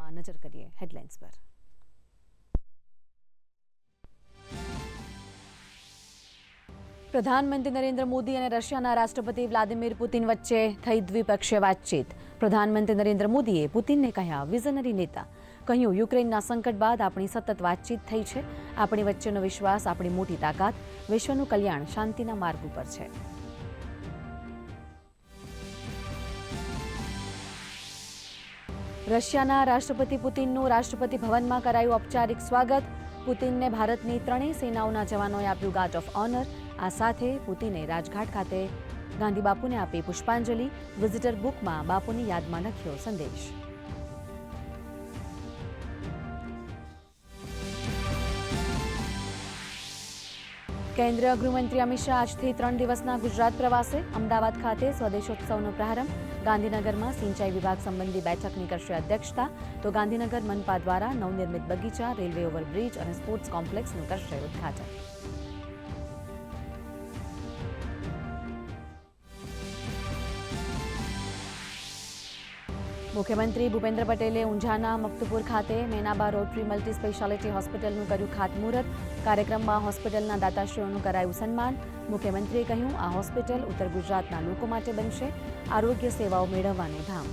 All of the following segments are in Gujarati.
બાદમાં નજર કરીએ હેડલાઇન્સ પર। પ્રધાનમંત્રી નરેન્દ્ર મોદી અને રશિયાના રાષ્ટ્રપતિ વ્લાદિમીર પુતિન વચ્ચે થઈ દ્વિપક્ષીય વાતચીત। પ્રધાનમંત્રી નરેન્દ્ર મોદીએ પુતિનને કહ્યા વિઝનરી નેતા। કહ્યું યુક્રેનના સંકટ બાદ આપણી સતત વાતચીત થઈ છે। આપણી વચ્ચેનો વિશ્વાસ આપણી મોટી તાકાત। વિશ્વનું કલ્યાણ શાંતિના માર્ગ ઉપર છે। રશિયાના રાષ્ટ્રપતિ પુતિનનું રાષ્ટ્રપતિ ભવનમાં કરાયું ઔપચારિક સ્વાગત। પુતિનને ભારતની ત્રણેય સેનાઓના જવાનોએ આપ્યું ગાર્ડ ઓફ ઓનર। આ સાથે પુતિને રાજઘાટ ખાતે ગાંધી બાપુને આપી પુષ્પાંજલિ। વિઝિટર બુકમાં બાપુની યાદમાં લખ્યો સંદેશ। કેન્દ્રીય ગૃહમંત્રી અમિત શાહ આજથી 3 દિવસના ગુજરાત પ્રવાસે। અમદાવાદ ખાતે સ્વદેશોત્સવનો પ્રારંભ। ગાંધીનગરમાં સિંચાઈ વિભાગ સંબંધી બેઠકની કરશે અધ્યક્ષતા। તો ગાંધીનગર મનપા દ્વારા નવનિર્મિત બગીચા, રેલવે ઓવરબ્રિજ અને સ્પોર્ટ્સ કોમ્પ્લેક્સનું કરશે ઉદ્ઘાટન। મુખ્યમંત્રી ભૂપેન્દ્ર પટેલે ઊંઝાના મક્તુપુર ખાતે મેનાબા રોટરી મલ્ટી સ્પેશિયાલિટી હોસ્પિટલનું કર્યું ખાતમુહૂર્ત। કાર્યક્રમમાં હોસ્પિટલના દાતાશ્રીઓનું કરાયું સન્માન। મુખ્યમંત્રીએ કહ્યું આ હોસ્પિટલ ઉત્તર ગુજરાતના લોકો માટે બનશે આરોગ્ય સેવાઓ મેળવવાનું ધામ।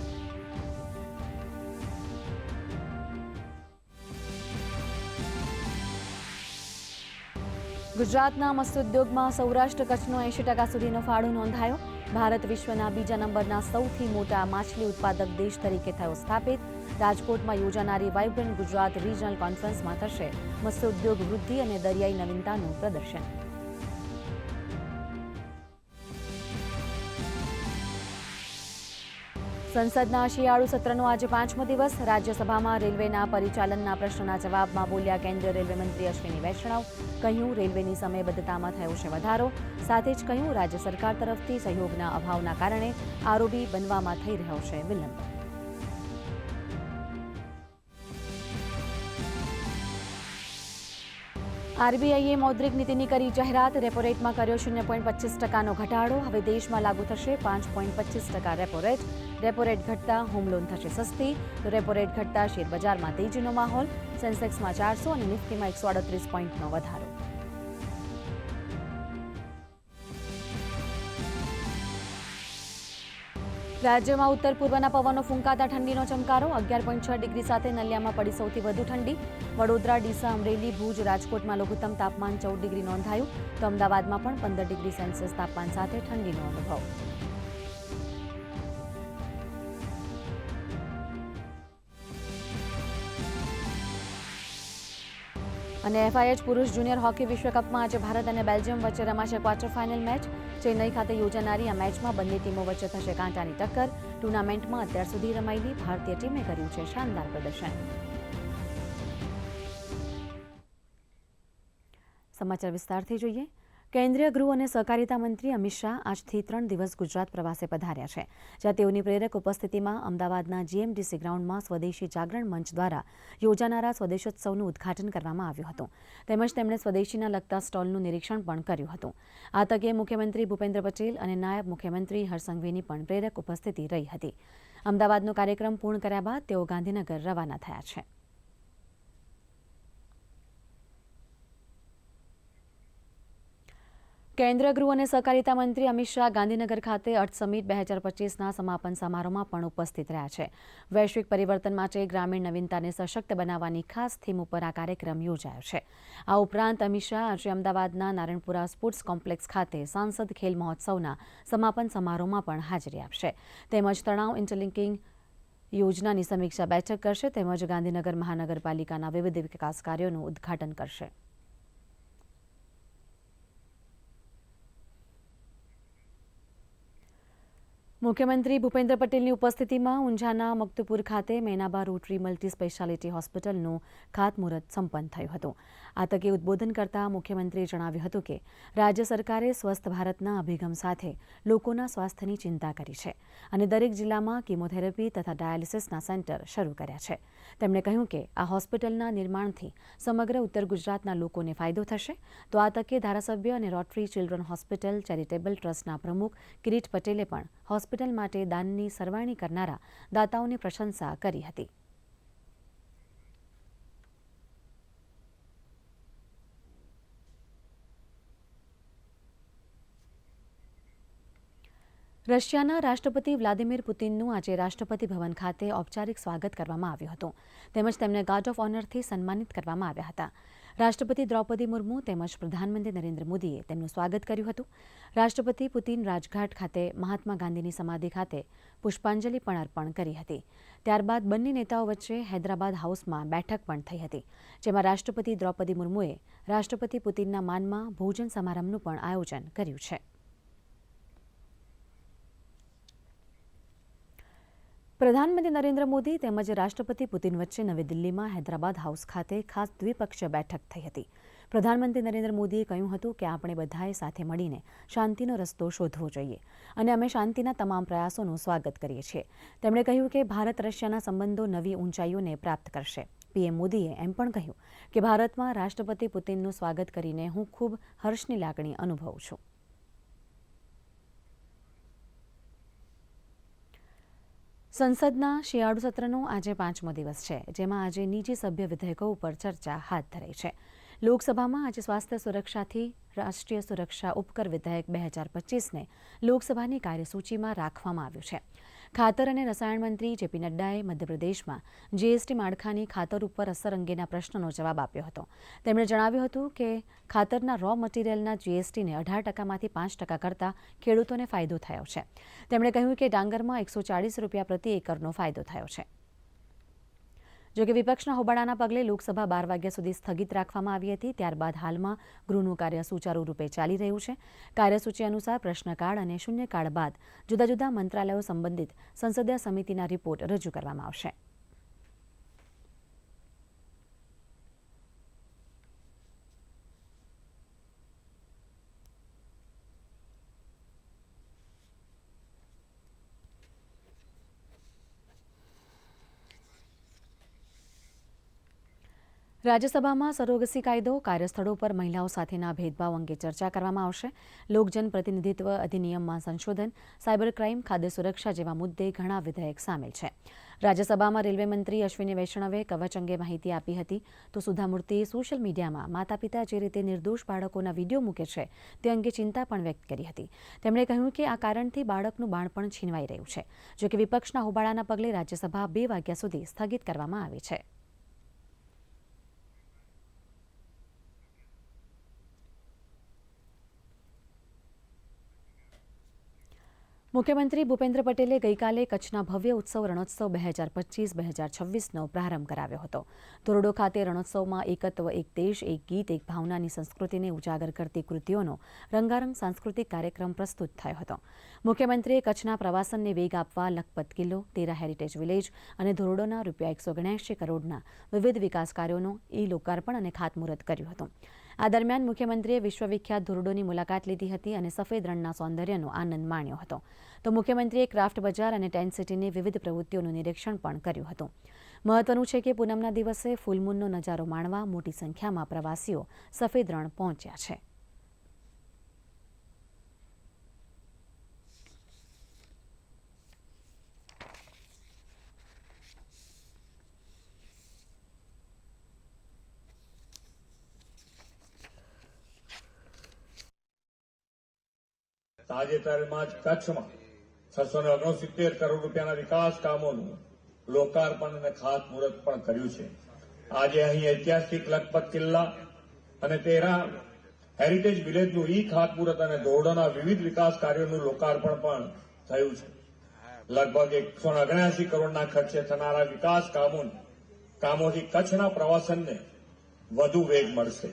ગુજરાતના મત્સ્યોદ્યોગમાં સૌરાષ્ટ્ર કચ્છનો 80% સુધીનો ફાળો નોંધાયો। ભારત વિશ્વના બીજા નંબરના સૌથી મોટા માછલી ઉત્પાદક દેશ તરીકે થયો સ્થાપિત। રાજકોટમાં યોજાનારી વાઇબ્રન્ટ ગુજરાત રિજનલ કોન્ફરન્સમાં થશે મત્સ્યોદ્યોગ વૃદ્ધિ અને દરિયાઈ નવીનતાનું પ્રદર્શન। સંસદના શિયાળુ સત્રનો આજે 5મો દિવસ। રાજ્યસભામાં રેલવેના પરિચાલનના પ્રશ્નના જવાબમાં બોલ્યા કેન્દ્રીય રેલવે મંત્રી અશ્વિની વૈષ્ણવ। કહ્યું રેલવેની સમયબદ્ધતામાં થયો છે વધારો। સાથે જ કહ્યું રાજ્ય સરકાર તરફથી સહયોગના અભાવના કારણે આરઓબી બનવામાં થઈ રહ્યો છે વિલંબ। આરબીઆઈએ મૌદ્રિક નીતિની કરી જાહેરાત। રેપો રેટમાં કર્યો 0.25%નો ઘટાડો। હવે દેશમાં લાગુ થશે 5.25% રેપો રેટ। રેપો રેટ ઘટતા હોમ લોન થશે સસ્તી। તો રેપો રેટ ઘટતા શેર બજારમાં તેજીનો માહોલ। સેન્સેક્સમાં 400 અને નિફ્ટીમાં 138 પોઈન્ટનો વધારો। રાજ્યમાં ઉત્તર પૂર્વના પવનો ફૂંકાતા ઠંડીનો ચમકારો। 11.6 ડિગ્રી સાથે નલિયામાં પડી સૌથી વધુ ઠંડી। વડોદરા, ડીસા, અમરેલી, ભુજ, રાજકોટમાં લઘુત્તમ તાપમાન 14 ડિગ્રી નોંધાયું। તો અમદાવાદમાં પણ 15 ડિગ્રી સેલ્સિયસ તાપમાન સાથે ઠંડીનો અનુભવ। અને એફઆઈએચ પુરુષ જુનિયર હોકી વિશ્વકપમાં આજે ભારત અને બેલ્જિયમ વચ્ચે રમાશે ક્વાર્ટર ફાઇનલ મેચ। ચેન્નઈ ખાતે યોજાનારી આ મેચમાં બંને ટીમો વચ્ચે થશે કાંટાની ટક્કર। ટુર્નામેન્ટમાં અત્યાર સુધી રમાયેલી ભારતીય ટીમે કર્યું છે શાનદાર પ્રદર્શન। સમાચાર વિસ્તારથી જોઈએ। કેન્દ્રીય ગૃહ અને સહકારિતા મંત્રી અમિત શાહ આજથી 3 દિવસ ગુજરાત પ્રવાસે પધાર્યા છે। જ્યાં તેઓની પ્રેરક ઉપસ્થિતિમાં અમદાવાદના જીએમડીસી ગ્રાઉન્ડમાં સ્વદેશી જાગરણ મંચ દ્વારા યોજાનારા સ્વદેશોત્સવનું ઉદ્ઘાટન કરવામાં આવ્યું હતું। તેમજ તેમણે સ્વદેશીના લગતા સ્ટોલનું નિરીક્ષણ પણ કર્યું હતું। આ તકે મુખ્યમંત્રી ભૂપેન્દ્ર પટેલ અને નાયબ મુખ્યમંત્રી હર્ષ સંઘવીની પણ પ્રેરક ઉપસ્થિતિ રહી હતી। અમદાવાદનો કાર્યક્રમ પૂર્ણ કર્યા બાદ તેઓ ગાંધીનગર રવાના થયા છે। કેન્દ્રીય ગૃહ અને સહકારિતા મંત્રી અમિત શાહ ગાંધીનગર ખાતે અર્થ સમિટ 2025ના સમાપન સમારોહમાં પણ ઉપસ્થિત રહ્યા છે। વૈશ્વિક પરિવર્તન માટે ગ્રામીણ નવીનતાને સશક્ત બનાવવાની ખાસ થીમ ઉપર આ કાર્યક્રમ યોજાયો છે। આ ઉપરાંત અમિત શાહ આજે અમદાવાદના નારણપુરા સ્પોર્ટ્સ કોમ્પ્લેક્સ ખાતે સાંસદ ખેલ મહોત્સવના સમાપન સમારોહમાં પણ હાજરી આપશે। તેમજ તણાવ ઇન્ટરલિંકિંગ યોજનાની સમીક્ષા બેઠક કરશે। તેમજ ગાંધીનગર મહાનગરપાલિકાના વિવિધ વિકાસ કાર્યોનું ઉદ્ઘાટન કરશે। મુખ્યમંત્રી ભૂપેન્દ્ર પટેલની ઉપસ્થિતિમાં ઊંઝાના મક્તુપુર ખાતે મેનાબા રોટરી મલ્ટી સ્પેશિયાલિટી હોસ્પિટલનું ખાતમુહૂર્ત સંપન્ન થયું હતું। આ તકે ઉદ્બોધન કરતા મુખ્યમંત્રીએ જણાવ્યું હતું કે રાજ્ય સરકારે સ્વસ્થ ભારતના અભિગમ સાથે લોકોના સ્વાસ્થ્યની ચિંતા કરી છે અને દરેક જિલ્લામાં કિમોથેરાપી તથા ડાયાલિસિસના સેન્ટર શરૂ કર્યા છે। તેમણે કહ્યું કે આ હોસ્પિટલના નિર્માણથી સમગ્ર ઉત્તર ગુજરાતના લોકોને ફાયદો થશે। તો આ તકે ધારાસભ્ય અને રોટરી ચિલ્ડ્રન હોસ્પિટલ ચેરિટેબલ ટ્રસ્ટના પ્રમુખ કિરીટ પટેલે પણ હોસ્પિટલ માટે દાનની સરવાણી કરનારા દાતાઓની પ્રશંસા કરી હતી। રશિયાના રાષ્ટ્રપતિ વ્લાદિમીર પુતિનનું આજે રાષ્ટ્રપતિ ભવન ખાતે ઔપચારિક સ્વાગત કરવામાં આવ્યું હતું તેમજ તેમને ગાર્ડ ઓફ ઓનરથી સન્માનિત કરવામાં આવ્યા હતા. રાષ્ટ્રપતિ દ્રૌપદી મુર્મુ તેમજ પ્રધાનમંત્રી નરેન્દ્ર મોદીએ તેમનું સ્વાગત કર્યું હતું. રાષ્ટ્રપતિ પુતિન રાજઘાટ ખાતે મહાત્મા ગાંધીની સમાધિ ખાતે પુષ્પાંજલિ પણ અર્પણ કરી હતી. ત્યારબાદ બંને નેતાઓ વચ્ચે હૈદરાબાદ હાઉસમાં બેઠક પણ થઈ હતી, જેમાં રાષ્ટ્રપતિ દ્રૌપદી મુર્મુએ રાષ્ટ્રપતિ પુતિનના માનમાં ભોજન સમારંભનું પણ આયોજન કર્યું છે. પ્રધાનમંત્રી નરેન્દ્ર મોદી તેમજ રાષ્ટ્રપતિ પુતિન વચ્ચે નવી દિલ્હીમાં હૈદરાબાદ હાઉસ ખાતે ખાસ દ્વિપક્ષીય બેઠક થઈ હતી. પ્રધાનમંત્રી નરેન્દ્ર મોદીએ કહ્યું હતું કે આપણે બધાએ સાથે મળીને શાંતિનો રસ્તો શોધવો જોઈએ અને અમે શાંતિના તમામ પ્રયાસોનું સ્વાગત કરીએ છીએ. તેમણે કહ્યું કે ભારત રશિયાના સંબંધો નવી ઊંચાઈઓને પ્રાપ્ત કરશે. પીએમ મોદીએ એમ પણ કહ્યું કે ભારતમાં રાષ્ટ્રપતિ પુતિનનું સ્વાગત કરીને હું ખૂબ હર્ષની લાગણી અનુભવું છું. સંસદના શિયાળુ સત્રનો આજે 5મો દિવસ છે, જેમાં આજે નિજી સભ્ય વિધેયકો ઉપર ચર્ચા હાથ ધરાઈ છે. લોકસભામાં આજે સ્વાસ્થ્ય સુરક્ષાથી રાષ્ટ્રીય સુરક્ષા ઉપકર વિધેયક 2025ને લોકસભાની કાર્યસૂચિમાં રાખવામાં આવ્યું છે. ખાતર અને રસાયણ મંત્રી જેપી નડ્ડાએ મધ્યપ્રદેશમાં જીએસટી માળખાની ખાતર ઉપર અસર અંગેના પ્રશ્નનો જવાબ આપ્યો હતો. તેમણે જણાવ્યું હતું કે ખાતરના રો મટીરિયલના જીએસટીને 18%માંથી 5% કરતાં ખેડૂતોને ફાયદો થયો છે. તેમણે કહ્યું કે ડાંગરમાં 140 રૂપિયા પ્રતિ એકરનો ફાયદો થયો છે. જોકે વિપક્ષના હોબાળાના પગલે લોકસભા 12 વાગ્યા સુધી સ્થગિત રાખવામાં આવી હતી. ત્યારબાદ હાલમાં ગૃહનું કાર્ય સુચારુ રૂપે ચાલી રહ્યું છે. કાર્યસૂચિ અનુસાર પ્રશ્નકાળ અને શૂન્યકાળ બાદ જુદા જુદા મંત્રાલયો સંબંધિત સંસદીય સમિતિના રિપોર્ટ રજૂ કરવામાં આવશે. રાજ્યસભામાં સરોગસી કાયદો, કાર્યસ્થળો પર મહિલાઓ સાથેના ભેદભાવ અંગે ચર્ચા કરવામાં આવશે. લોકજન પ્રતિનિધિત્વ અધિનિયમમાં સંશોધન, સાયબર ક્રાઇમ, ખાદ્ય સુરક્ષા જેવા મુદ્દે ઘણા વિધેયક સામેલ છે. રાજ્યસભામાં રેલવે મંત્રી અશ્વિની વૈષ્ણવે કવચ અંગે માહિતી આપી હતી, તો સુધા મૂર્તિએ સોશિયલ મીડિયામાં માતા પિતા જે રીતે નિર્દોષ બાળકોના વિડીયો મૂકે છે તે અંગે ચિંતા પણ વ્યક્ત કરી હતી. તેમણે કહ્યું કે આ કારણથી બાળકનું બાળપણ છીનવાઈ રહ્યું છે. જોકે વિપક્ષના હોબાળાના પગલે રાજ્યસભા 2 વાગ્યા સુધી સ્થગિત કરવામાં આવી છે. મુખ્યમંત્રી ભૂપેન્દ્ર પટેલે ગઈકાલે કચ્છના ભવ્ય ઉત્સવ રણોત્સવ 2025-2026નો પ્રારંભ કરાવ્યો હતો. ધોરડો ખાતે રણોત્સવમાં એકત્વ, એક દેશ, એક ગીત, એક ભાવનાની સંસ્કૃતિને ઉજાગર કરતી કૃતિઓનો રંગારંગ સાંસ્કૃતિક કાર્યક્રમ પ્રસ્તુત થયો હતો. મુખ્યમંત્રીએ કચ્છના પ્રવાસનને વેગ આપવા લખપત કિલ્લો, તેરા હેરિટેજ વિલેજ અને ધોરડોના ₹179 કરોડના વિવિધ વિકાસ કાર્યોનો લોકાર્પણ અને ખાતમુહૂર્ત કર્યું હતું. આ દરમિયાન મુખ્યમંત્રીએ વિશ્વવિખ્યાત ધોરડોની મુલાકાત લીધી હતી અને સફેદ રણના સૌંદર્યનો આનંદ માણ્યો હતો. તો મુખ્યમંત્રીએ ક્રાફ્ટ બજાર અને ટેન્ટ સિટીની વિવિધ પ્રવૃત્તિઓનું નિરીક્ષણ પણ કર્યું હતું. મહત્વનું છે કે પૂનમના દિવસે ફૂલમૂનનો નજારો માણવા મોટી સંખ્યામાં પ્રવાસીઓ સફેદ રણ પહોંચ્યા છે. તાજેતરમાં જ કચ્છમાં 669 કરોડ રૂપિયાના વિકાસ કામોનું લોકાર્પણ અને ખાતમુહૂર્ત પણ કર્યું છે. આજે અહીં ઐતિહાસિક લખપત કિલ્લા અને તેરા હેરિટેજ વિલેજનું ખાતમુહૂર્ત અને ધોરડોના વિવિધ વિકાસ કાર્યોનું લોકાર્પણ પણ થયું છે. લગભગ 179 કરોડના ખર્ચે થનારા વિકાસ કામોથી કચ્છના પ્રવાસનને વધુ વેગ મળશે.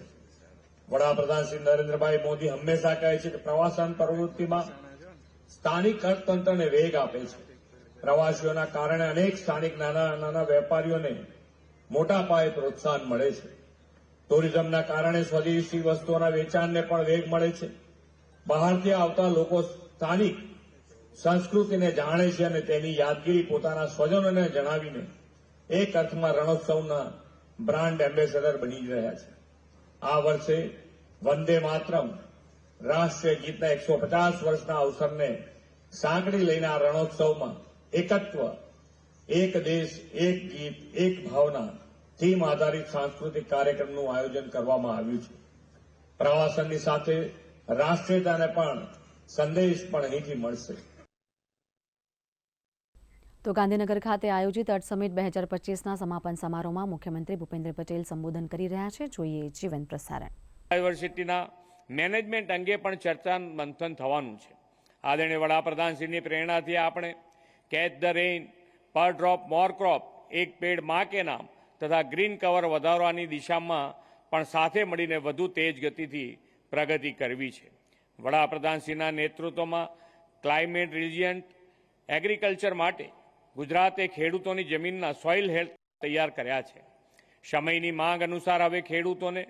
વડાપ્રધાન શ્રી નરેન્દ્રભાઈ મોદી હંમેશા કહે છે કે પ્રવાસન પ્રવૃત્તિમાં સ્થાનિક અર્થતંત્રને વેગ આપે છે. પ્રવાસીઓના કારણે અનેક સ્થાનિક નાના વેપારીઓને મોટા પાયે પ્રોત્સાહન મળે છે. ટુરિઝમના કારણે સ્વદેશી વસ્તુઓના વેચાણને પણ વેગ મળે છે. બહારથી આવતા લોકો સ્થાનિક સંસ્કૃતિને જાણે છે અને તેની યાદગીરી પોતાના સ્વજનોને જણાવીને એક અર્થમાં રણોત્સવના બ્રાન્ડ એમ્બેસેડર બની રહ્યા છે. આ વર્ષે વંદે માતરમ રાષ્ટ્રીય ગીતના 150 વર્ષના અવસરને સાંકળી લઈને આ રણોત્સવમાં એકત્વ, એક દેશ, એક ગીત, એક ભાવના થીમ આધારિત સાંસ્કૃતિક કાર્યક્રમનું આયોજન કરવામાં આવ્યું છે. પ્રવાસનની સાથે રાષ્ટ્રીયતાને પણ સંદેશ પણ અહીંથી મળશે. તો ગાંધીનગર ખાતે આયોજિત અર્થ સમિટ 2025ના સમાપન સમારોહમાં મુખ્યમંત્રી ભૂપેન્દ્ર પટેલ સંબોધન કરી રહ્યા છે. જોઈએ જીવંત પ્રસારણ. યુનિવર્સિટીના મેનેજમેન્ટ અંગે પણ ચર્ચા મંથન થવાનું છે. આદરણીય વડાપ્રધાનશ્રીની પ્રેરણાથી આપણે કેચ ધ રેઇન, પર ડ્રોપ મોર ક્રોપ, એક પેડ માં કે નામ તથા ગ્રીન કવર વધારવાની દિશામાં પણ સાથે મળીને વધુ તેજ ગતિથી પ્રગતિ કરવી છે. વડાપ્રધાનશ્રીના નેતૃત્વમાં ક્લાઇમેટ રિલિયન્ટ એગ્રીકલ્ચર માટે ગુજરાતે ખેડૂતોની જમીનના સોઇલ હેલ્થ તૈયાર કર્યા છે. સમયની માંગ અનુસાર હવે ખેડૂતોને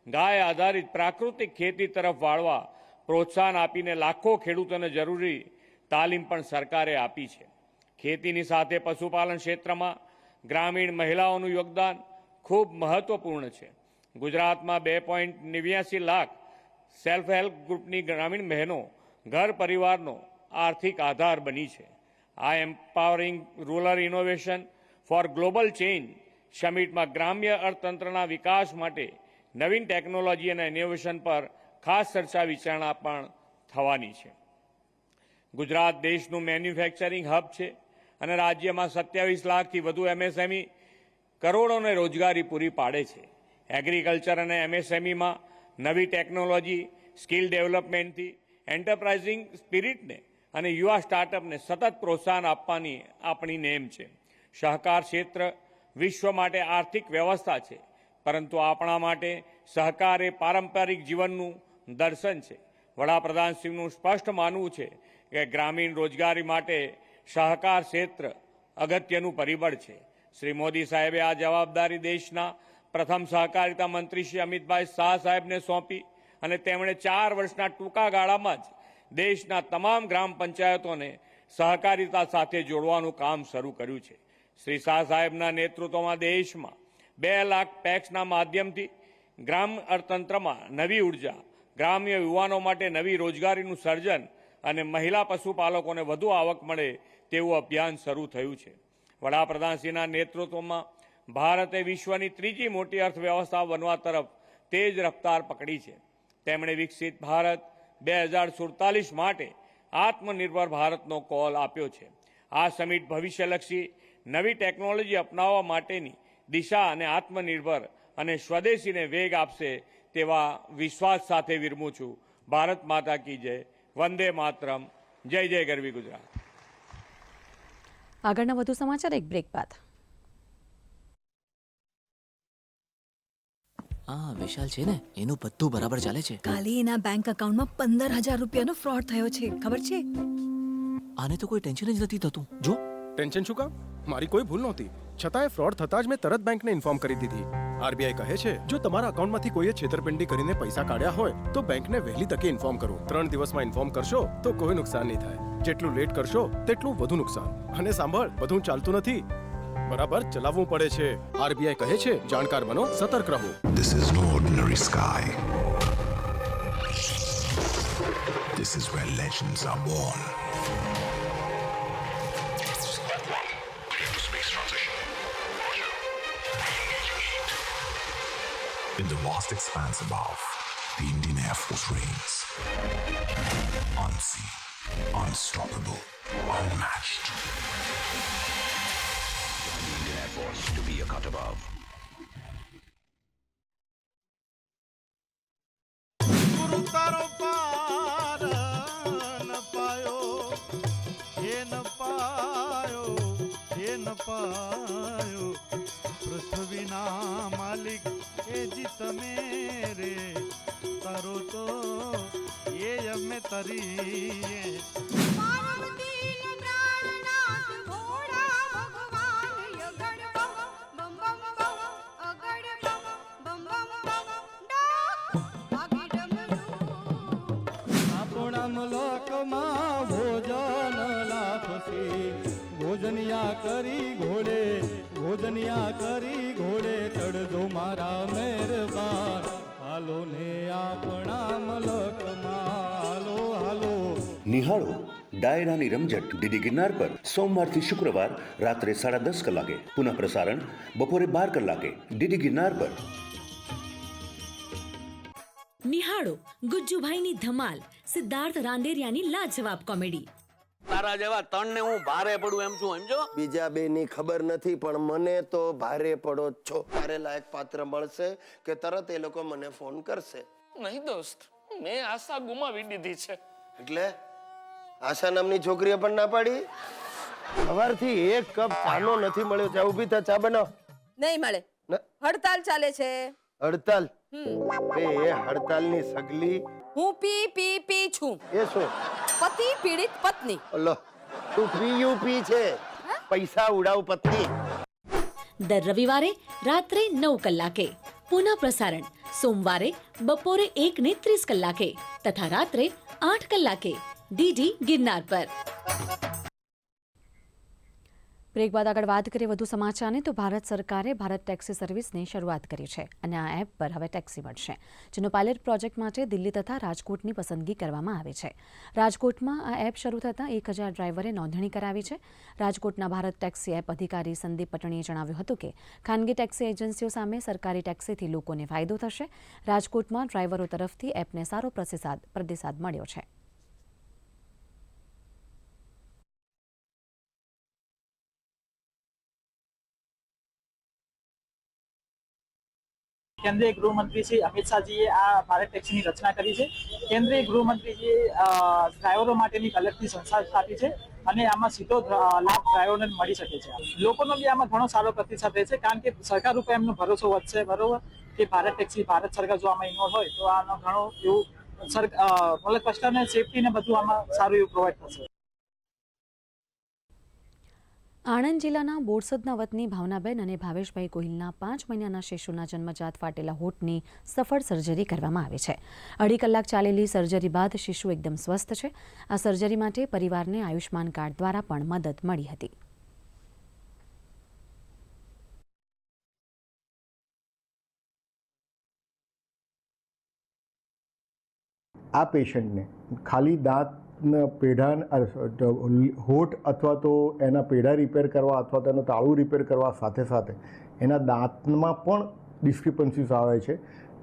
ગાય આધારિત પ્રાકૃતિક ખેતી તરફ વાળવા પ્રોત્સાહન આપીને લાખો ખેડૂતોને જરૂરી તાલીમ પણ સરકારે આપી છે. ખેતીની સાથે પશુપાલન ક્ષેત્રમાં ગ્રામીણ મહિલાઓનું યોગદાન ખૂબ મહત્વપૂર્ણ છે. ગુજરાતમાં 2.89 લાખ સેલ્ફ હેલ્પ ગ્રુપની ગ્રામીણ બહેનો ઘર પરિવારનો આર્થિક આધાર બની છે. આ empowering rural innovation for global change સમિટમાં ગ્રામ્ય અર્થતંત્રના વિકાસ માટે નવીન ટેકનોલોજી અને ઇનોવેશન પર ખાસ ચર્ચા વિચારણા પણ થવાની છે. ગુજરાત દેશનું મેન્યુફેક્ચરિંગ હબ છે અને રાજ્યમાં 27 લાખથી વધુ એમએસએમઈ કરોડોને રોજગારી પૂરી પાડે છે. એગ્રીકલ્ચર અને એમએસએમઈમાં નવી ટેકનોલોજી, સ્કિલ ડેવલપમેન્ટથી એન્ટરપ્રાઇઝિંગ સ્પિરિટને અને યુવા સ્ટાર્ટઅપને સતત પ્રોત્સાહન આપવાની આપણી નેમ છે. સહકાર ક્ષેત્ર વિશ્વ માટે આર્થિક વ્યવસ્થા છે, પરંતુ આપણા માટે સહકાર એ પારંપરિક જીવનનું દર્શન છે. વડાપ્રધાનશ્રીનું સ્પષ્ટ માનવું છે કે ગ્રામીણ રોજગારી માટે સહકાર ક્ષેત્ર અગત્યનું પરિબળ છે. શ્રી મોદી સાહેબે આ જવાબદારી દેશના પ્રથમ સહકારિતા મંત્રી શ્રી અમિતભાઈ શાહ સાહેબને સોંપી અને તેમણે 4 વર્ષના ટૂંકા ગાળામાં જ દેશના તમામ ગ્રામ પંચાયતોને સહકારિતા સાથે જોડવાનું કામ શરૂ કર્યું છે. શ્રી શાહ સાહેબના નેતૃત્વમાં દેશમાં 2 લાખ પેક્સના માધ્યમથી ગ્રામ અર્થતંત્રમાં નવી ઉર્જા, ગ્રામ્ય યુવાનો માટે નવી રોજગારીનું સર્જન અને મહિલા પશુપાલકોને વધુ આવક મળે તેવું અભિયાન શરૂ થયું છે. વડાપ્રધાનશ્રીના નેતૃત્વમાં ભારતે વિશ્વની ત્રીજી મોટી અર્થવ્યવસ્થા બનવા તરફ તેજ રફતાર પકડી છે. તેમણે વિકસિત ભારત 2047 માટે આત્મનિર્ભર ભારતનો કોલ આપ્યો છે. આ સમિટ ભવિષ્યલક્ષી નવી ટેકનોલોજી અપનાવવા માટેની દિશા અને આત્મનિર્ભર અને સ્વદેશીને વેગ આપશે તેવા વિશ્વાસ સાથે વિરમું છું. ભારત માતા કી જય, વંદે માતરમ, જય જય ગરવી ગુજરાત. આગળના વધુ સમાચાર એક બ્રેક બાદ. વિશાલ છે ને, એનું બધું બરાબર ચાલે છે. કાલે એના બેંક એકાઉન્ટમાં 15,000 રૂપિયાનો ફ્રોડ થયો છે, ખબર છે? આને તો કોઈ ટેન્શન જ નથી થતું. જો ટેન્શન શું કામ? મારી કોઈ ભૂલ નહોતી, છતાંય ફ્રોડ થતાં જ મેં તરત બેંકને ઇન્ફોર્મ કરી દીધી. આરબીઆઈ કહે છે, જો તમારા અકાઉન્ટમાંથી કોઈએ છેતરપિંડી કરીને પૈસા કાઢ્યા હોય તો બેંકને વહેલી તકે ઇન્ફોર્મ કરો. 3 દિવસમાં ઇન્ફોર્મ કરશો તો કોઈ નુકસાન નહીં થાય. જેટલું લેટ કરશો તેટલું વધુ નુકસાન. અને સાંભળ, બધું ચાલતું નથી, બરાબર ચલાવવું પડે છે. આરબીઆઈ કહે છે, જાણકાર બનો, સતર્ક રહો. This is no ordinary sky. This is where legends are born. Space transition. In the vast expanse above, the Indian Air Force reigns. Unseen, unstoppable, unmatched. Indian Air Force to be a cut above. તારો પાર ન પાયો, હે ન પાયો, હે ન પાયો. પૃથ્વીના માલિક એ જીત મેરે, તારો તો એ અમે તરીએ. લોકમાં ભોજન લાપસી, ભોજનિયા કરી ઘોડે, ભોજનિયા કરી ઘોડે. ચડજો મારા મહેરબાન, હાલો ને આપણા મલકમાં, હાલો હાલો. નિહાળો ડાયરાની રમઝટ ડીડી ગિરનાર પર સોમવારથી શુક્રવાર રાત્રે 10:30 કલાકે. પુનઃ પ્રસારણ બપોરે 12 કલાકે ડીડી ગિરનાર પર. નિહાળો ગુજ્જુભાઈની ધમાલ, સિદ્ધાર્થ રાંદેરિયાની લાજવાબ કોમેડી. તારા જેવા તણ ને હું ભારે પડું એમ છું સમજો. બીજા બેની ખબર નથી પણ મને તો ભારે પડો જ છો. તારે લાયક પાત્ર મળશે કે તરત એ લોકો મને ફોન કરશે? નહીં દોસ્ત, મેં આશા ગુમાવી દીધી છે. એટલે આશા નામની છોકરીએ પણ ના પાડી? સવારથી એક કપ ચાનો નથી મળ્યો. ચા ઊભી થા, ચા બનાવ. નહીં મળે, હડતાલ ચાલે છે. હડતાલ? એ હડતાલની સગલી હું પી છું. એ શું? પતિ પીડિત પત્ની. અલ્લાહ, તું પી છે, પૈસા ઉડાવ પત્ની. દર રવિવારે રાત્રે 9 કલાકે પુનઃ પ્રસારણ સોમવારે બપોરે 1:30 કલાકે તથા રાત્રે 8 કલાકે ડીડી ગિરનાર પર. બ્રેક બાદ આગળ વાત કરીએ વધુ સમાચારની તો ભારત સરકારે ભારત ટેક્સી સર્વિસની શરૂઆત કરી છે અને આ એપ પર હવે ટેક્સી મળશે, જેનો પાયલટ પ્રોજેક્ટ માટે દિલ્હી તથા રાજકોટની પસંદગી કરવામાં આવી છે. રાજકોટમાં આ એપ શરૂ થતાં 1000 ડ્રાઈવરે નોંધણી કરાવી છે. રાજકોટના ભારત ટેક્સી એપ અધિકારી સંદીપ પટણીએ જણાવ્યું હતું કે ખાનગી ટેક્સી એજન્સીઓ સામે સરકારી ટેક્સીથી લોકોને ફાયદો થશે. રાજકોટમાં ડ્રાઈવરો તરફથી એપને સારો પ્રતિસાદ મળ્યો છે. કેન્દ્રીય ગૃહમંત્રી શ્રી અમિત શાહજીએ આ ભારત ટેક્સીની રચના કરી છે. કેન્દ્રીય ગૃહમંત્રીજીએ ડ્રાઈવરો માટેની અલગથી સંસ્થા સ્થાપી છે અને આમાં સીધો લાભ ડ્રાઈવરોને મળી શકે છે. લોકોનો બી આમાં ઘણો સારો પ્રતિસાદ રહેશે, કારણ કે સરકાર ઉપર એમનો ભરોસો વધશે. બરોબર કે ભારત ટેક્સી, ભારત સરકાર જો આમાં ઇન્વોલ્વ હોય તો આનો ઘણો એવું મતલબ કસ્ટમરને સેફટી ને બધું આમાં સારું એવું પ્રોવાઈડ થશે. આણંદ જિલ્લાના બોરસદના વતની ભાવનાબેન અને ભાવેશભાઈ ગોહિલના 5 મહિનાના શિશુના જન્મજાત ફાટેલા હોઠની સફળ સર્જરી કરવામાં આવી છે. 2.5 કલાક ચાલેલી સર્જરી બાદ શિશુ એકદમ સ્વસ્થ છે. આ સર્જરી માટે પરિવારને આયુષ્માન કાર્ડ દ્વારા પણ મદદ મળી હતી. આ પેશન્ટને ખાલી દાંત પેઢા હોઠ અથવા તો એના પેઢા રિપેર કરવા અથવા તો એનું તાળું રિપેર કરવા સાથે સાથે એના દાંતમાં પણ ડિસ્ક્રિપન્સીસ આવે છે,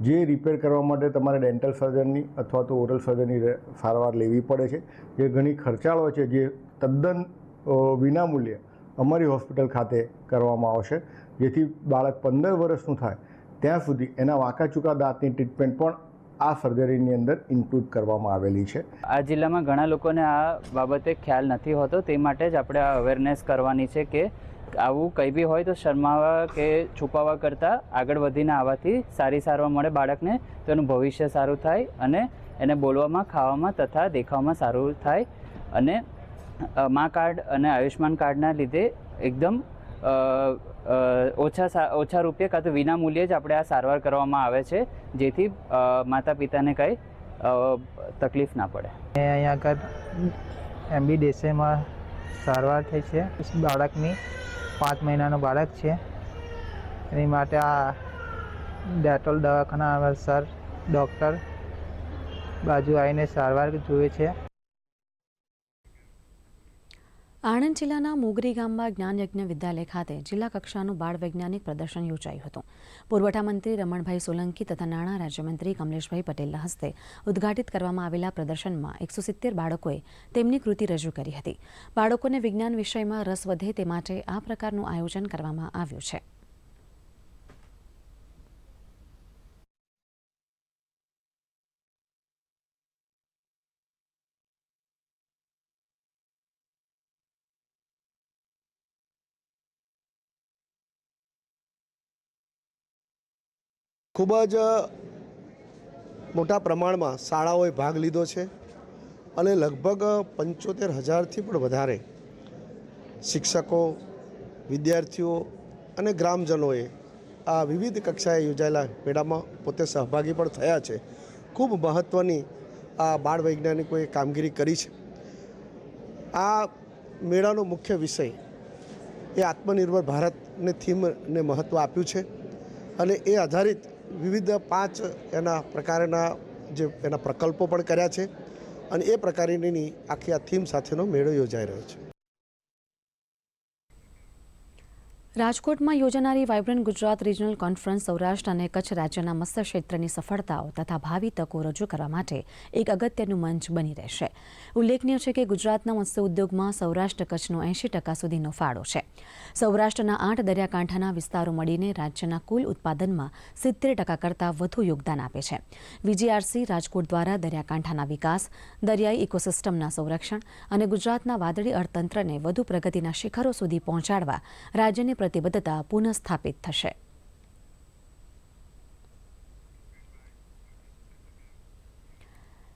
જે રિપેર કરવા માટે તમારે ડેન્ટલ સર્જનની અથવા તો ઓરલ સર્જનની સારવાર લેવી પડે છે, જે ઘણી ખર્ચાળ હોય છે, જે તદ્દન વિનામૂલ્યે અમારી હોસ્પિટલ ખાતે કરવામાં આવશે, જેથી બાળક 15 વર્ષનું થાય ત્યાં સુધી એના વાંકા ચૂકા દાંતની ટ્રીટમેન્ટ પણ આ સર્જરીની અંદર ઇન્ક્લુડ કરવામાં આવેલી છે. આ જિલ્લામાં ઘણા લોકોને આ બાબતે ખ્યાલ નથી હોતો, તે માટે જ આપણે આ અવેરનેસ કરવાની છે કે આવું કંઈ બી હોય તો શરમાવા કે છુપાવવા કરતાં આગળ વધીને આવવાથી સારી સારવાર મળે બાળકને, તો એનું ભવિષ્ય સારું થાય અને એને બોલવામાં, ખાવામાં તથા દેખાવામાં સારું થાય. અને મા કાર્ડ અને આયુષ્માન કાર્ડના લીધે એકદમ ઓછા રૂપિયા કાં તો વિના મૂલ્યે જ આપણે આ સારવાર કરવામાં આવે છે, જેથી માતા પિતાને કંઈ તકલીફ ના પડે. અહીંયા આગળ MB દેસાઈમાં સારવાર થઈ છે. બાળકની 5 મહિનાનું બાળક છે, એની માટે આ ડેટોલ દવાખાના સર ડૉક્ટર બાજુ આવીને સારવાર જોઈએ છે. આણંદ જિલ્લાના મોગરી ગામમાં જ્ઞાનયજ્ઞ વિદ્યાલય ખાતે જિલ્લા કક્ષાનું બાળ વૈજ્ઞાનિક પ્રદર્શન યોજાયું હતું. પુરવઠા મંત્રી રમણભાઈ સોલંકી તથા નાણાં રાજ્યમંત્રી કમલેશભાઈ પટેલના હસ્તે ઉદ્ઘાટિત કરવામાં આવેલા પ્રદર્શનમાં 170 બાળકોએ તેમની કૃતિ રજૂ કરી હતી. બાળકોને વિજ્ઞાન વિષયમાં રસ વધે તે માટે આ પ્રકારનું આયોજન કરવામાં આવ્યું છે. ખૂબ જ મોટા પ્રમાણમાં શાળાઓએ ભાગ લીધો છે અને લગભગ 75,000થી પણ વધારે શિક્ષકો, વિદ્યાર્થીઓ અને ગ્રામજનોએ આ વિવિધ કક્ષાએ યોજાયેલા મેળામાં પોતે સહભાગી પણ થયા છે. ખૂબ મહત્ત્વની આ બાળ વૈજ્ઞાનિકોએ કામગીરી કરી છે. આ મેળાનો મુખ્ય વિષય એ આત્મનિર્ભર ભારતને થીમને મહત્ત્વ આપ્યું છે અને એ આધારિત વિવિધ 5 એના પ્રકારના જે એના પ્રકલ્પો પણ કર્યા છે અને એ પ્રકારની આખી આ થીમ સાથેનો મેળો યોજાઈ રહ્યો છે. રાજકોટમાં યોજાનારી vibrant Gujarat regional conference Saurashtra અને કચ્છ રાજ્યના મત્સ્ય ક્ષેત્રની સફળતાઓ તથા ભાવિ તકો રજૂ કરવા માટે એક અગત્યનું મંચ બની રહેશે. ઉલ્લેખનીય છે કે ગુજરાતના મત્સ્ય ઉદ્યોગમાં સૌરાષ્ટ્ર કચ્છનો 80% સુધીનો ફાળો છે. સૌરાષ્ટ્રના 8 દરિયાકાંઠાના વિસ્તારો મળીને રાજ્યના કુલ ઉત્પાદનમાં 70% કરતાં વધુ યોગદાન આપે છે. VGRC રાજકોટ દ્વારા દરિયાકાંઠાના વિકાસ, દરિયાઈ ઇકોસિસ્ટમના સંરક્ષણ અને ગુજરાતના વાદળી અર્થતંત્રને વધુ પ્રગતિના શિખરો સુધી પહોંચાડવા રાજ્યની પ્રતિબદ્ધતા પુનઃસ્થાપિત થશે.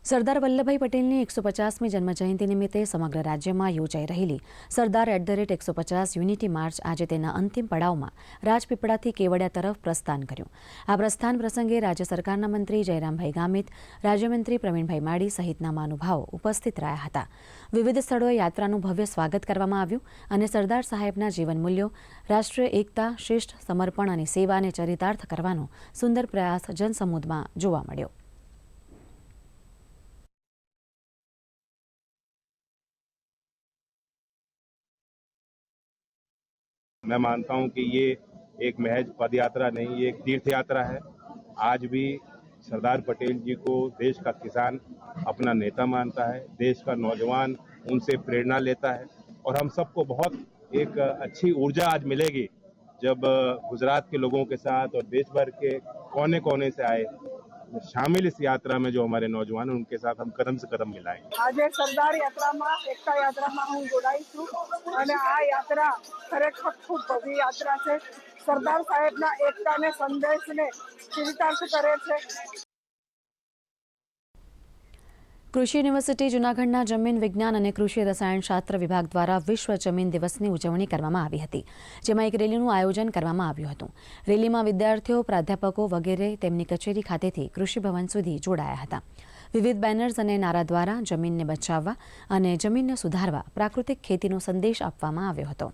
સરદાર વલ્લભભાઈ પટેલની 150મી જન્મજયંતિ નિમિત્તે સમગ્ર રાજ્યમાં યોજાઈ રહેલી સરદાર @150 યુનિટી માર્ચ આજે તેના અંતિમ પડાવમાં રાજપીપળાથી કેવડિયા તરફ પ્રસ્થાન કર્યું. આ પ્રસ્થાન પ્રસંગે રાજ્ય સરકારના મંત્રી જયરામભાઈ ગામિત, રાજ્યમંત્રી પ્રવીણભાઈ માળી સહિતના મહાનુભાવો ઉપસ્થિત રહ્યા હતા. વિવિધ સ્થળોએ યાત્રાનું ભવ્ય સ્વાગત કરવામાં આવ્યું અને સરદાર સાહેબના જીવન મૂલ્યો, રાષ્ટ્રીય એકતા, શિસ્ત, સમર્પણ અને સેવાને ચરિતાર્થ કરવાનો સુંદર પ્રયાસ જનસમૂહમાં જોવા મળ્યો. मैं मानता हूं कि ये एक महज पद यात्रा नहीं, ये एक तीर्थ यात्रा है. आज भी सरदार पटेल जी को देश का किसान अपना नेता मानता है, देश का नौजवान उनसे प्रेरणा लेता है और हम सबको बहुत एक अच्छी ऊर्जा आज मिलेगी जब गुजरात के लोगों के साथ और देश भर के कोने कोने से आए शामिल इस यात्रा में जो हमारे नौजवान हैं उनके साथ हम कदम से कदम मिलाएंगे. આજે સરદાર યાત્રામાં, એકતા યાત્રામાં હું જોડાઈ છું અને આ યાત્રા ખરેખર ખૂબ ભવ્ય યાત્રા છે. સરદાર સાહેબના એકતાને સંદેશને ચરિતાર્થ કરે છે. કૃષિ યુનિવર્સિટી જૂનાગઢના જમીન વિજ્ઞાન અને કૃષિ રસાયણશાસ્ત્ર વિભાગ દ્વારા વિશ્વ જમીન દિવસની ઉજવણી કરવામાં આવી હતી, જેમાં એક રેલીનું આયોજન કરવામાં આવ્યું હતું. રેલીમાં વિદ્યાર્થીઓ, પ્રાધ્યાપકો વગેરે તેમની કચેરી ખાતેથી કૃષિ ભવન સુધી જોડાયા હતા. વિવિધ બેનર્સ અને નારા દ્વારા જમીનને બચાવવા અને જમીનને સુધારવા પ્રાકૃતિક ખેતીનો સંદેશ આપવામાં આવ્યો હતો.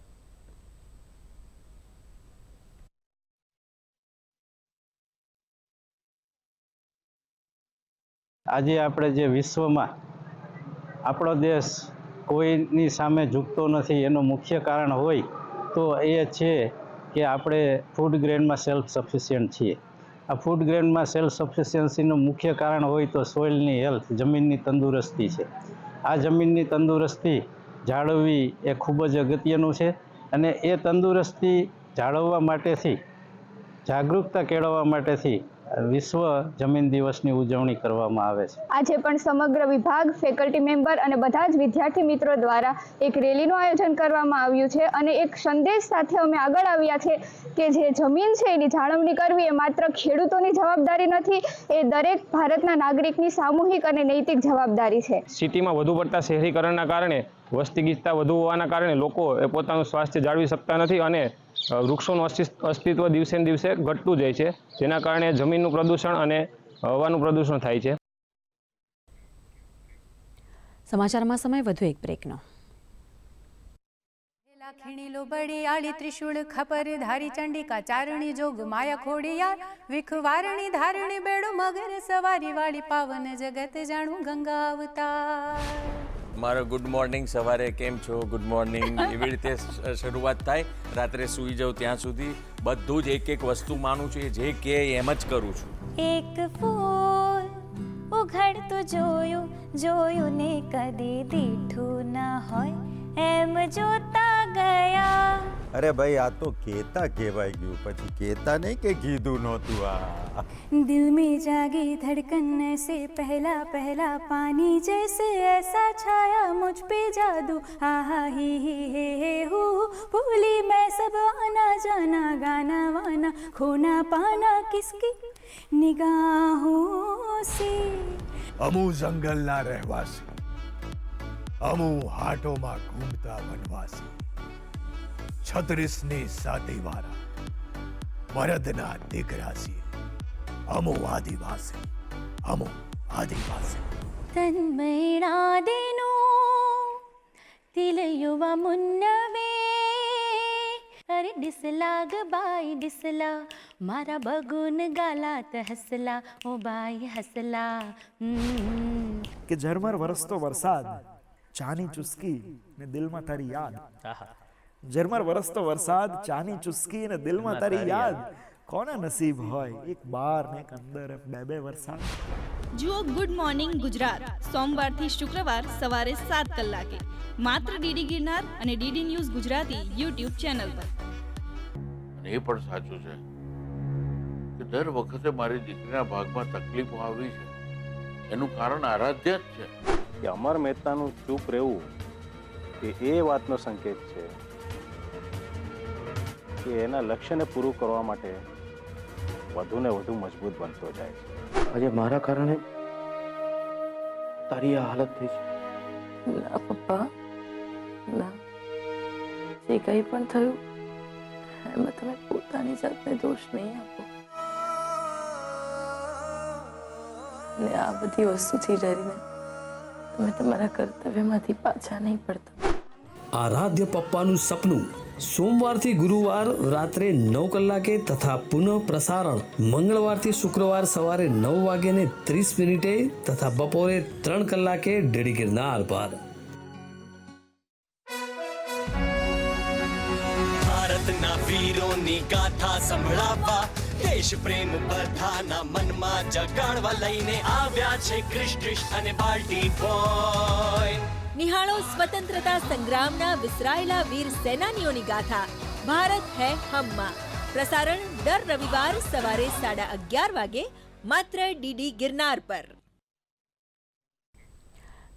આજે આપણે જે વિશ્વમાં આપણો દેશ કોઈની સામે ઝૂકતો નથી એનું મુખ્ય કારણ હોય તો એ છે કે આપણે ફૂડ ગ્રેનમાં સેલ્ફ સફિશિયન્ટ છીએ. આ ફૂડ ગ્રેનમાં સેલ્ફ સફિશિયન્સીનું મુખ્ય કારણ હોય તો સોઇલની હેલ્થ, જમીનની તંદુરસ્તી છે. આ જમીનની તંદુરસ્તી જાળવવી એ ખૂબ જ અગત્યનું છે અને એ તંદુરસ્તી જાળવવા માટેથી, જાગૃતતા કેળવવા માટેથી વિશ્વ જમીન દિવસની ઉજવણી કરવામાં આવે છે. આજે પણ સમગ્ર વિભાગ, ફેકલ્ટી મેમ્બર અને બધા જ વિદ્યાર્થી મિત્રો દ્વારા એક રેલીનું આયોજન કરવામાં આવ્યું છે અને એક સંદેશ સાથે અમે આગળ આવ્યા છે કે જે જમીન છે એની જાળવણી કરવી એ માત્ર ખેડૂતોની જવાબદારી નથી, એ દરેક ભારતના નાગરિકની સામૂહિક અને નૈતિક જવાબદારી છે. સિટીમાં વધુ પડતા શહેરીકરણના કારણે, વસ્તી ગીચતા વધુ હોવાના કારણે લોકો એ પોતાનું સ્વાસ્થ્ય જાળવી શકતા નથી અને વૃક્ષોનું અસ્તિત્વ દિવસે ને દિવસે ઘટતું જાય છે, જેના કારણે જમીનનું પ્રદૂષણ અને હવાનું પ્રદૂષણ થાય છે. સમાચારમાં સમય વધુ એક બ્રેકનો. ખીણીલો બડી આળી ત્રિશુળ ખપર ધારી ચંડિકા ચારણી જોગ માયા ખોડિયાર વિખવારણી ધારણી બેડો મગર સવારી વાળી પાવન જગત જાણું ગંગા અવતાર. મારો ગુડ મોર્નિંગ સવારે કેમ છો, ગુડ મોર્નિંગ એવી રીતે શરૂઆત થાય. રાત્રે સૂઈ જાઉં ત્યાં સુધી બધું જ એક વસ્તુ માનું છું, જે કે એમ જ કરું છું. એક ફૂલ ઉઘડતું જોયું જોયું ને કદી દીઠું ના હોય એમ જોતા ગયા. અરે ભાઈ આ તો કેતા કહેવાય ગયું, પછી કેતા નહીં કે કીધું નહોતું. આ દિલ में जागी धड़कन से पहला पहला पानी जैसे ऐसा छाया मुझ पे जादू आहा ही हे हूँ भूली मैं सब आना जाना गाना वाना खोना पाना किसकी निगाहों से. અમુ જંગલના રહેવાસી, અમુ હાટોમાં ઘૂમતા વનવાસી, 36ની સાતીવાળા મરદના દીકરા છીએ. અમુ આદિવાસી, અમુ આદિવાસી. તન્મયણા દેનું દિલ યુવા મુન્નવે અરે ડિસલા ગ બાઈ ડિસલા મારા બગુન ગાલાત હસલા ઓ બાઈ હસલા. કે ઝરમર વરસતો વરસાદ, ચાની ચુસ્કી ને દિલમાં તારી યાદ. ઝરમર વરસતો વરસાદ, ચાની ચુસ્કી અને દિલમાં તારી યાદ. કોના નસીબ હોય એક બાર ને એક અંદર બે વરસાદ. જુઓ ગુડ મોર્નિંગ ગુજરાત સોમવારથી શુક્રવાર સવારે 7 કલાકે માત્ર ડીડી ગિરનાર અને DD news Gujarati YouTube channel પર. એ પણ સાચું છે કે દર વખતે મારી દીકરીના ભાગમાં તકલીફો આવી છે એનું કારણ આરાધ્ય જ છે. કે અમર મહેતાનું ચૂપ રહેવું એ વાતનો સંકેત છે કે એના લક્ષ્યને પૂરું કરવા માટે વધુ ને વધુ મજબૂત બનતો જાય છે. આજે મારા કારણે તારી આ હાલત થઈ છે. ના પપ્પા, ના, જે કંઈ પણ થયું એમાં તમે પોતાની જાતને દોષ નહીં આપો અને આ બધી વસ્તુથી ડરીને તમે તમારા કર્તવ્યમાંથી પાછા નહીં પડતા. આરાધ્ય પપ્પાનું સપનું સોમવારથી ગુરુવાર રાત્રે 9 કલાકે તથા પુનઃ પ્રસારણ મંગળવારથી શુક્રવાર સવારે 9:30 તથા બપોરે 3 કલાકે ડીડી ગિરનાર પર. ભારતના વીરોની ગાથા સંભળાવવા દેશ પ્રેમ બધાના મનમાં જગાડવા લઈને આવ્યા છે ક્રિશ અને બાલ્ટી બોય. નિહાળો સ્વતંત્રતા સંગ્રામના વિસરાયેલા વીર સેનાનીઓની ગાથા ભારત હૈ હમમાં. પ્રસારણ દર રવિવાર સવારે 11:30 વાગે માત્ર ડીડી ગિરનાર પર.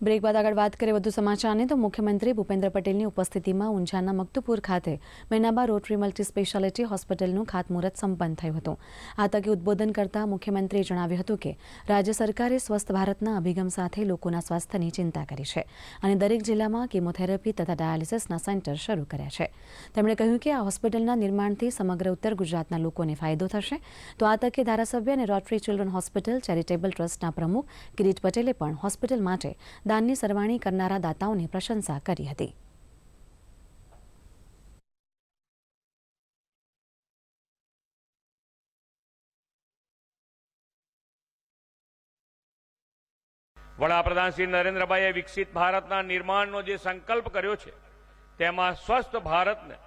બ્રેક બાદ આગળ વાત કરીએ વધુ સમાચારની તો મુખ્યમંત્રી ભૂપેન્દ્ર પટેલની ઉપસ્થિતિમાં ઊંઝાના મકતુપુર ખાતે મૈનાબા રોટરી મલ્ટી સ્પેશિયાલિટી હોસ્પિટલનું ખાતમુહૂર્ત સંપન્ન થયું હતું. આ તકે ઉદ્બોધન કરતા મુખ્યમંત્રીએ જણાવ્યું હતું કે રાજ્ય સરકારે સ્વસ્થ ભારતના અભિગમ સાથે લોકોના સ્વાસ્થ્યની ચિંતા કરી છે અને દરેક જિલ્લામાં કેમોથેરાપી તથા ડાયાલિસિસના સેન્ટર શરૂ કર્યા છે. તેમણે કહ્યું કે આ હોસ્પિટલના નિર્માણથી સમગ્ર ઉત્તર ગુજરાતના લોકોને ફાયદો થશે. તો આ તકે ધારાસભ્ય અને રોટરી ચિલ્ડ્રન હોસ્પિટલ ચેરિટેબલ ટ્રસ્ટના પ્રમુખ કિરીટ પટેલે પણ હોસ્પિટલ માટે દાનની સરવાણી કરનારા દાતાઓની પ્રશંસા કરી હતી. વડાપ્રધાન શ્રી નરેન્દ્રભાઈએ વિકસિત ભારતના નિર્માણનો જે સંકલ્પ કર્યો છે તેમાં સ્વસ્થ ભારતને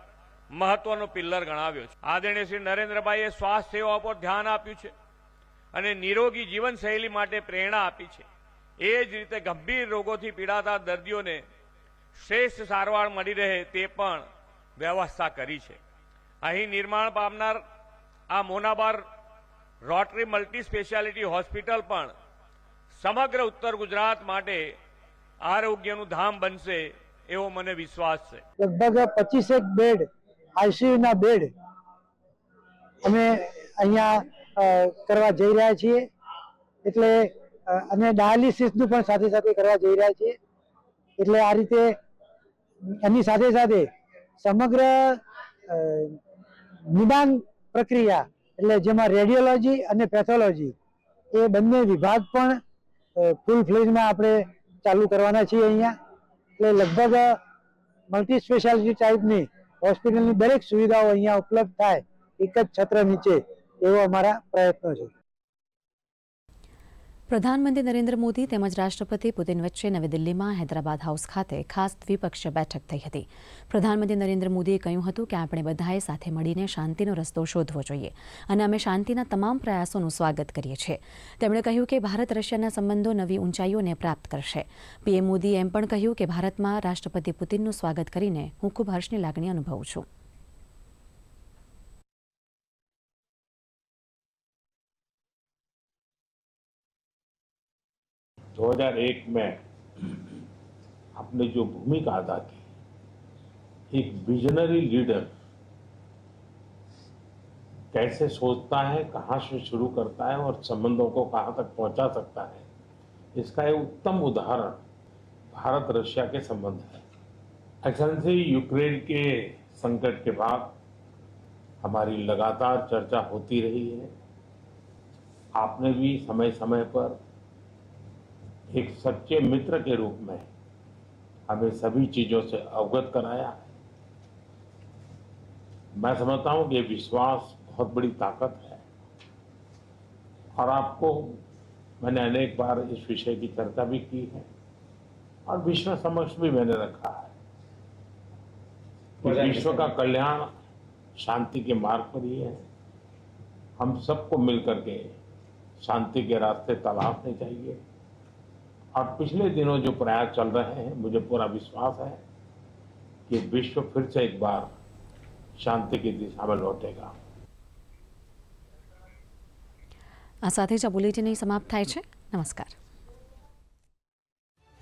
મહત્વનો પિલ્લર ગણાવ્યો છે. આદરણીય શ્રી નરેન્દ્રભાઈએ સ્વાસ્થ્ય સેવાઓ પર ધ્યાન આપ્યું છે અને નિરોગી જીવનશૈલી માટે પ્રેરણા આપી છે. એ જ રીતે ગંભીર રોગોથી પીડાતા દર્દીઓને શ્રેષ્ઠ સારવાર મળી રહે તે પણ વ્યવસ્થા કરી છે. અહીં નિર્માણ પામનાર આ મોનાબાર રોટરી મલ્ટી સ્પેશિયાલિટી હોસ્પિટલ પણ સમગ્ર ઉત્તર ગુજરાત માટે આરોગ્યનું ધામ બનશે એવો મને વિશ્વાસ છે. લગભગ 25 બેડ આઈસીયુના બેડ અમે અહીંયા કરવા જઈ રહ્યા છીએ. એટલે અને ડાયાલિસિસનું પણ સાથે સાથે કરવા જઈ રહ્યા છીએ. એટલે આ રીતે એની સાથે સાથે સમગ્ર નિદાન પ્રક્રિયા એટલે જેમાં રેડિયોલોજી અને પેથોલોજી એ બંને વિભાગ પણ ફૂલ ફ્લેજમાં આપણે ચાલુ કરવાના છીએ અહીંયા. એટલે લગભગ મલ્ટી સ્પેશિયાલિટી ટાઈપની હોસ્પિટલની દરેક સુવિધાઓ અહીંયા ઉપલબ્ધ થાય એક જ છત્ર નીચે એવો અમારા પ્રયત્નો છે. પ્રધાનમંત્રી નરેન્દ્ર મોદી તેમજ રાષ્ટ્રપતિ પુતિન વચ્ચે નવી દિલ્હીમાં હૈદરાબાદ હાઉસ ખાતે ખાસ દ્વિપક્ષીય બેઠક થઈ હતી. પ્રધાનમંત્રી નરેન્દ્ર મોદીએ કહ્યું હતું કે આપણે બધાએ સાથે મળીને શાંતિનો રસ્તો શોધવો જોઈએ અને અમે શાંતિના તમામ પ્રયાસોનું સ્વાગત કરીએ છીએ. તેમણે કહ્યું કે ભારત રશિયાના સંબંધો નવી ઊંચાઈઓને પ્રાપ્ત કરશે. પીએમ મોદીએ એમ પણ કહ્યું કે ભારતમાં રાષ્ટ્રપતિ પુતિનનું સ્વાગત કરીને હું ખૂબ હર્ષની લાગણી અનુભવું છું. 2001 में आपने जो भूमिका अदा की, एक विजनरी लीडर कैसे सोचता है, कहाँ से शुरू करता है और संबंधों को कहाँ तक पहुँचा सकता है, इसका एक उत्तम उदाहरण भारत रशिया के संबंध है. एक्सेलेंसी, यूक्रेन के संकट के बाद हमारी लगातार चर्चा होती रही है. आपने भी समय समय पर एक सच्चे मित्र के रूप में हमें सभी चीजों से अवगत कराया है. मैं समझता हूं कि विश्वास बहुत बड़ी ताकत है और आपको मैंने अनेक बार इस विषय की चर्चा भी की है और विश्व समक्ष भी मैंने रखा है. कि विश्व का कल्याण शांति के मार्ग पर ही है। हम सबको मिलकर के शांति के रास्ते तलाशने चाहिए और पिछले दिनों जो प्रयास चल रहे हैं, मुझे पूरा विश्वास है कि विश्व फिर से एक बार शांति की दिशा में लौटेगा। આ સાથે જ આ બુલેટિન અહીં સમાપ્ત થાય છે. નમસ્કાર.